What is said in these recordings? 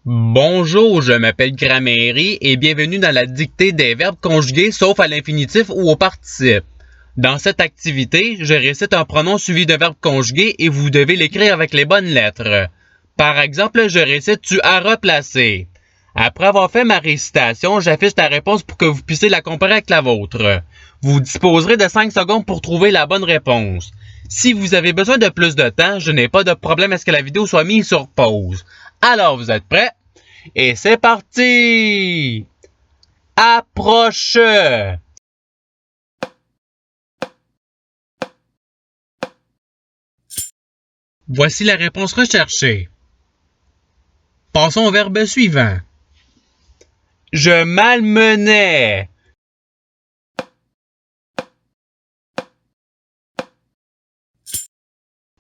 Bonjour, je m'appelle Gramairie et bienvenue dans la dictée des verbes conjugués sauf à l'infinitif ou au participe. Dans cette activité, je récite un pronom suivi de verbe conjugué et vous devez l'écrire avec les bonnes lettres. Par exemple, je récite tu as replacé. Après avoir fait ma récitation, j'affiche la réponse pour que vous puissiez la comparer avec la vôtre. Vous disposerez de 5 secondes pour trouver la bonne réponse. Si vous avez besoin de plus de temps, je n'ai pas de problème à ce que la vidéo soit mise sur pause. Alors, vous êtes prêts? Et c'est parti! Approche! Voici la réponse recherchée. Passons au verbe suivant. Je malmenais.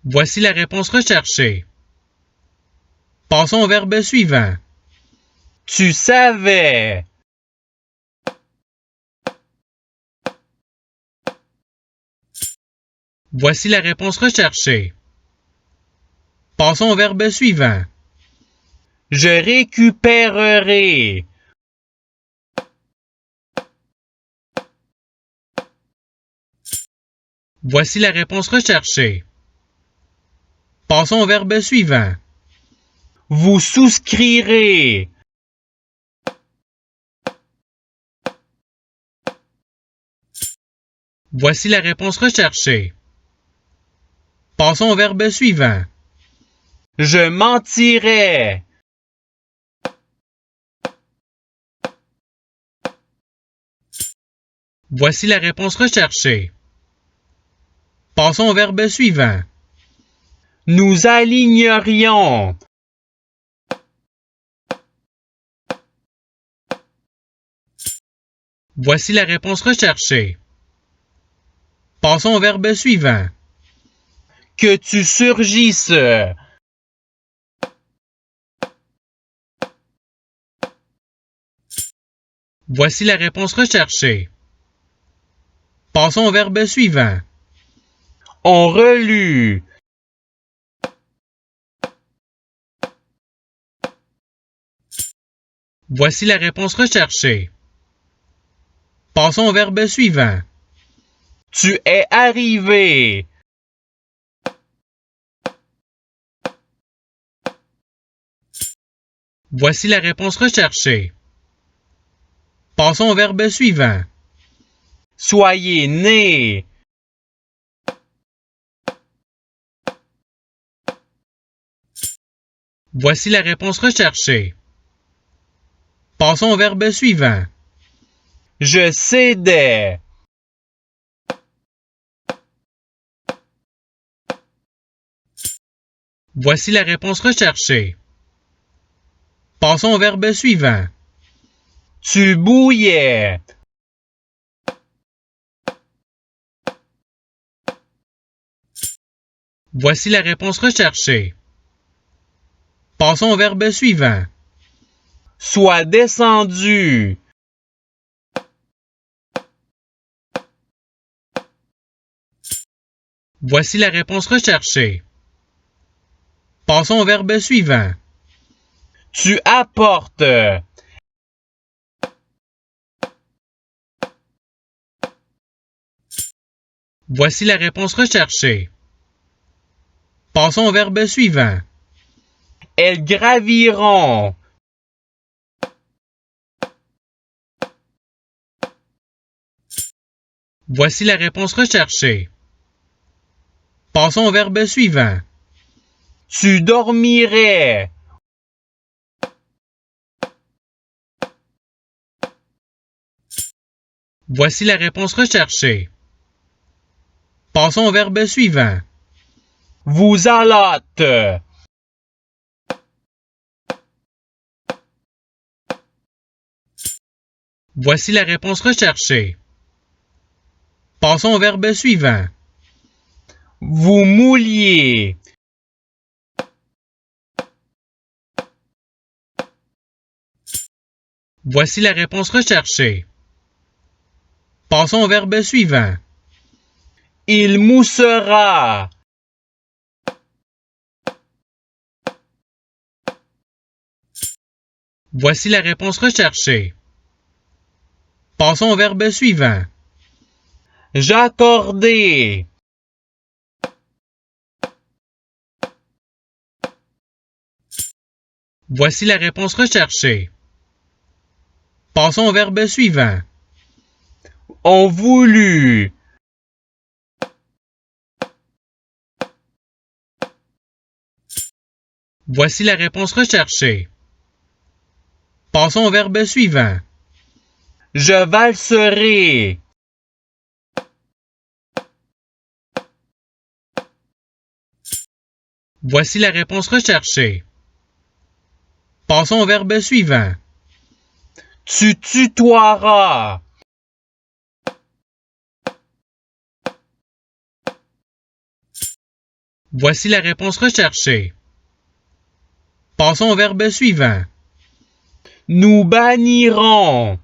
Voici la réponse recherchée. Passons au verbe suivant. Tu savais. Voici la réponse recherchée. Passons au verbe suivant. Je récupérerai. Voici la réponse recherchée. Passons au verbe suivant. Vous souscrirez. Voici la réponse recherchée. Passons au verbe suivant. Je mentirais. Voici la réponse recherchée. Passons au verbe suivant. Nous alignerions. Voici la réponse recherchée. Passons au verbe suivant. Que tu surgisses. Voici la réponse recherchée. Passons au verbe suivant. On relut. Voici la réponse recherchée. Passons au verbe suivant. Tu es arrivé. Voici la réponse recherchée. Passons au verbe suivant. Soyez né. Voici la réponse recherchée. Passons au verbe suivant. Je cédais. Voici la réponse recherchée. Passons au verbe suivant. Tu bouillais. Voici la réponse recherchée. Passons au verbe suivant. Sois descendu. Voici la réponse recherchée. Passons au verbe suivant. Tu apportes. Voici la réponse recherchée. Passons au verbe suivant. Elles graviront. Voici la réponse recherchée. Passons au verbe suivant. Tu dormirais. Voici la réponse recherchée. Passons au verbe suivant. Vous allâtes. Voici la réponse recherchée. Passons au verbe suivant. Vous mouliez. Voici la réponse recherchée. Passons au verbe suivant. Il moussera. Voici la réponse recherchée. Passons au verbe suivant. J'accordais. Voici la réponse recherchée. Passons au verbe suivant. On voulut. Voici la réponse recherchée. Passons au verbe suivant. Je valserai. Voici la réponse recherchée. Passons au verbe suivant. Tu tutoieras. Voici la réponse recherchée. Passons au verbe suivant. Nous bannirons.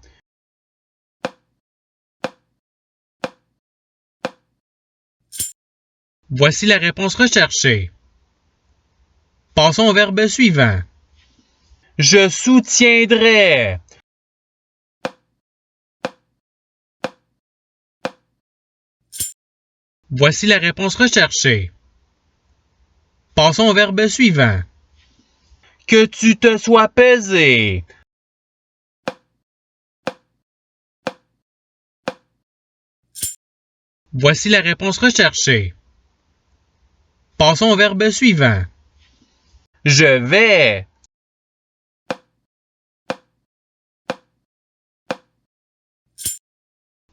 Voici la réponse recherchée. Passons au verbe suivant. Je soutiendrai. Voici la réponse recherchée. Passons au verbe suivant. Que tu te sois pesé. Voici la réponse recherchée. Passons au verbe suivant. Je vais.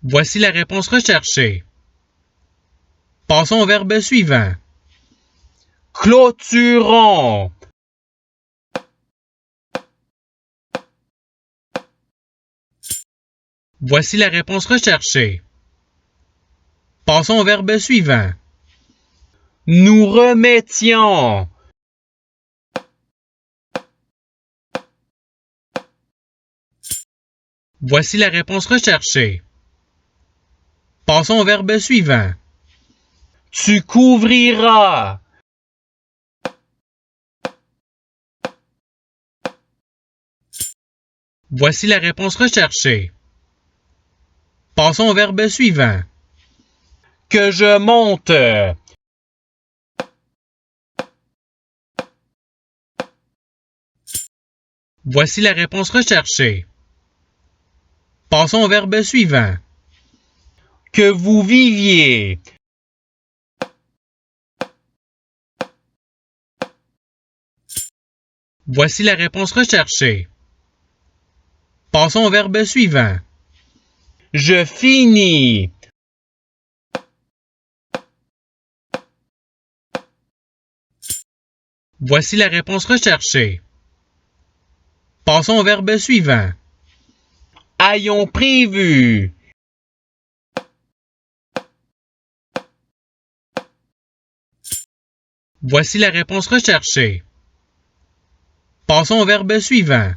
Voici la réponse recherchée. Passons au verbe suivant. Clôturons. Voici la réponse recherchée. Passons au verbe suivant. Nous remettions. Voici la réponse recherchée. Passons au verbe suivant. Tu couvriras. Voici la réponse recherchée. Passons au verbe suivant. Que je monte. Voici la réponse recherchée. Passons au verbe suivant. Que vous viviez. Voici la réponse recherchée. Passons au verbe suivant. Je finis. Voici la réponse recherchée. Passons au verbe suivant. Ayons prévu. Voici la réponse recherchée. Passons au verbe suivant.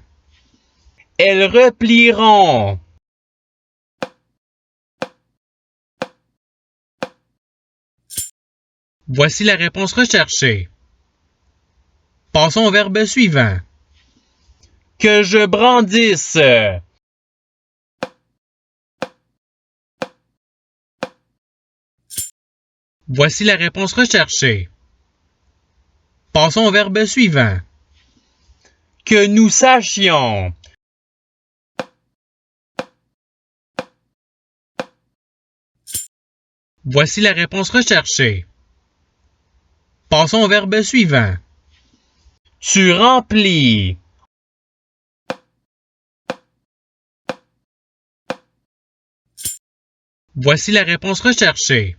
Elles replieront. Voici la réponse recherchée. Passons au verbe suivant. Que je brandisse. Voici la réponse recherchée. Passons au verbe suivant. Que nous sachions. Voici la réponse recherchée. Passons au verbe suivant. Tu remplis. Voici la réponse recherchée.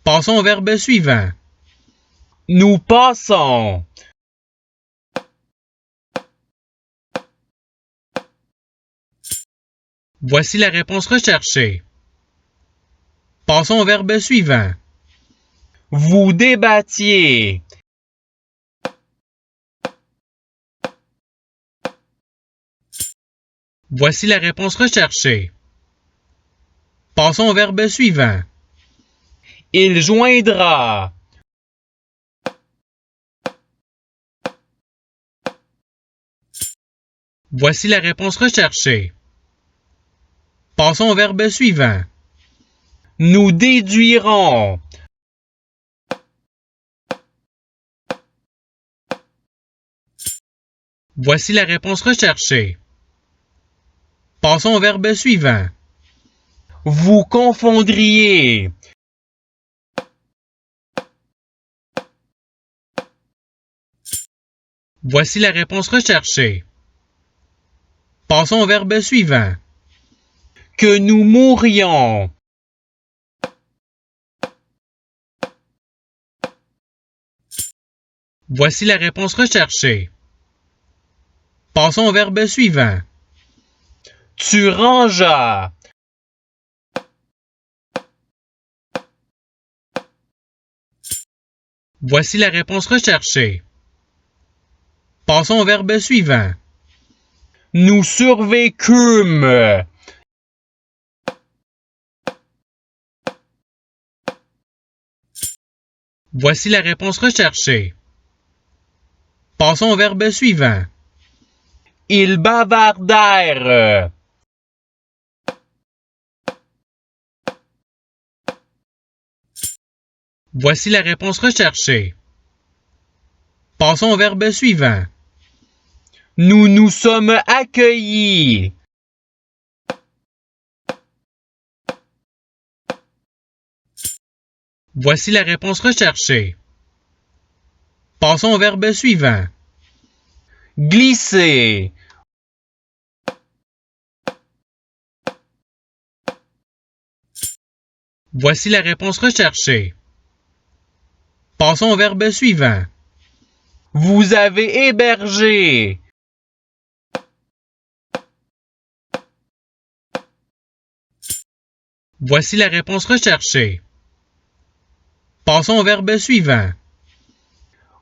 Passons au verbe suivant. Nous passons. Voici la réponse recherchée. Passons au verbe suivant. Vous débattiez. Voici la réponse recherchée. Passons au verbe suivant. Il joindra. Voici la réponse recherchée. Passons au verbe suivant. Nous déduirons. Voici la réponse recherchée. Passons au verbe suivant. Vous confondriez. Voici la réponse recherchée. Passons au verbe suivant. Que nous mourrions. Voici la réponse recherchée. Passons au verbe suivant. Tu rangeas. Voici la réponse recherchée. Passons au verbe suivant. Nous survécûmes. Voici la réponse recherchée. Passons au verbe suivant. Ils bavardèrent. Voici la réponse recherchée. Passons au verbe suivant. Nous nous sommes accueillis. Voici la réponse recherchée. Passons au verbe suivant. Glisser. Voici la réponse recherchée. Passons au verbe suivant. Vous avez hébergé. Voici la réponse recherchée. Passons au verbe suivant.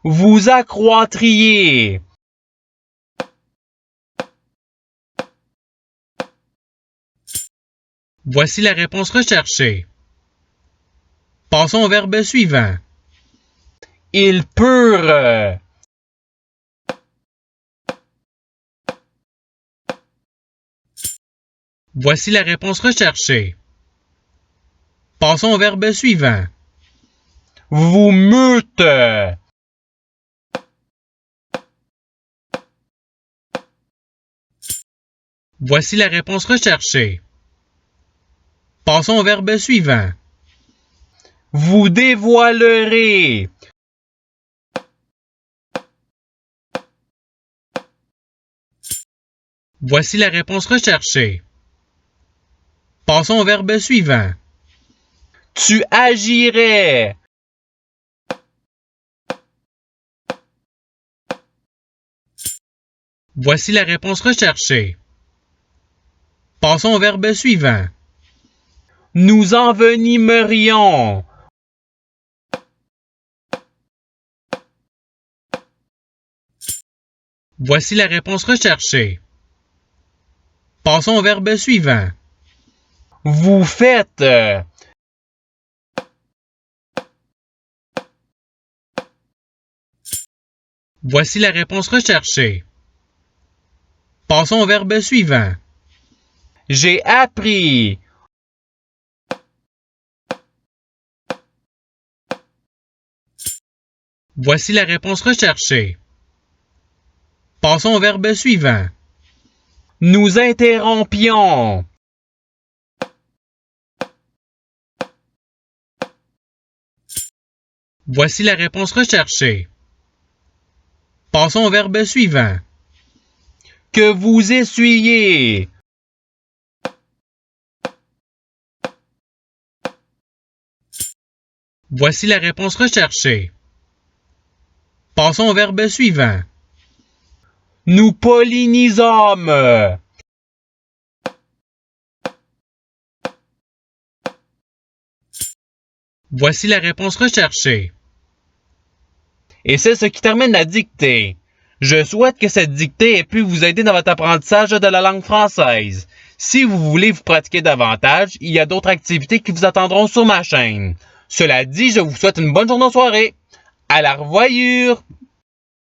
Vous accroîtriez. Voici la réponse recherchée. Passons au verbe suivant. Ils purent. Voici la réponse recherchée. Passons au verbe suivant. Vous meûtes. Voici la réponse recherchée. Passons au verbe suivant. Vous dévoilerez. Voici la réponse recherchée. Passons au verbe suivant. Tu agirais. Voici la réponse recherchée. Passons au verbe suivant. Nous envenimerions. Voici la réponse recherchée. Passons au verbe suivant. Vous faites. Voici la réponse recherchée. Passons au verbe suivant. J'ai appris. Voici la réponse recherchée. Passons au verbe suivant. Nous interrompions. Voici la réponse recherchée. Passons au verbe suivant. Que vous essuyez. Voici la réponse recherchée. Passons au verbe suivant. Nous pollinisâmes. Voici la réponse recherchée. Et c'est ce qui termine la dictée. Je souhaite que cette dictée ait pu vous aider dans votre apprentissage de la langue française. Si vous voulez vous pratiquer davantage, il y a d'autres activités qui vous attendront sur ma chaîne. Cela dit, je vous souhaite une bonne journée ou soirée. À la revoyure!